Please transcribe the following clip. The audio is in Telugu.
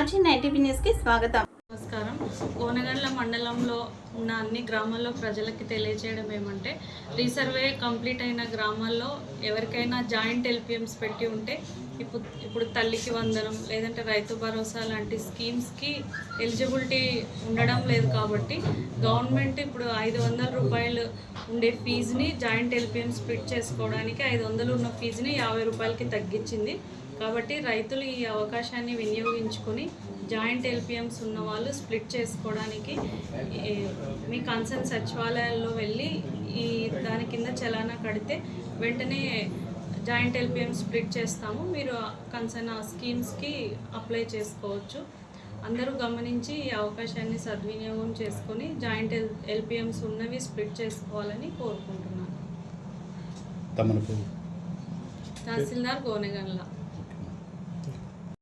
RG9 న్యూస్కి స్వాగతం. నమస్కారం. కోనగండ్ల మండలంలో ఉన్న అన్ని గ్రామాల్లో ప్రజలకి తెలియజేయడం ఏమంటే, రీసర్వే కంప్లీట్ అయిన గ్రామాల్లో ఎవరికైనా జాయింట్ ఎల్పిఎంస్ పెట్టి ఉంటే ఇప్పుడు తల్లికి వందనం లేదంటే రైతు భరోసా లాంటి స్కీమ్స్కి ఎలిజిబిలిటీ ఉండడం లేదు. కాబట్టి గవర్నమెంట్ ఇప్పుడు 500 రూపాయలు ఉండే ఫీజుని జాయింట్ ఎల్పిఎం స్ప్లిట్ చేసుకోవడానికి 500 ఉన్న ఫీజుని 50 రూపాయలకి తగ్గించింది. కాబట్టి రైతులు ఈ అవకాశాన్ని వినియోగించుకొని జాయింట్ ఎల్పిఎంస్ ఉన్న వాళ్ళు స్ప్లిట్ చేసుకోవడానికి మీ కన్సర్న్ సచివాలయాల్లో వెళ్ళి దాని కింద చలానా కడితే వెంటనే జాయింట్ ఎల్పిఎం స్ప్లిట్ చేస్తాము. మీరు కన్సర్న్ ఆ స్కీమ్స్కి అప్లై చేసుకోవచ్చు. అందరూ గమనించి ఈ అవకాశాన్ని సద్వినియోగం చేసుకొని జాయింట్ ఎల్పిఎంస్ ఉన్నవి స్ప్లిట్ చేసుకోవాలని కోరుకుంటున్నాను. తమను తహసీల్దార్ గోనెగండ్ల.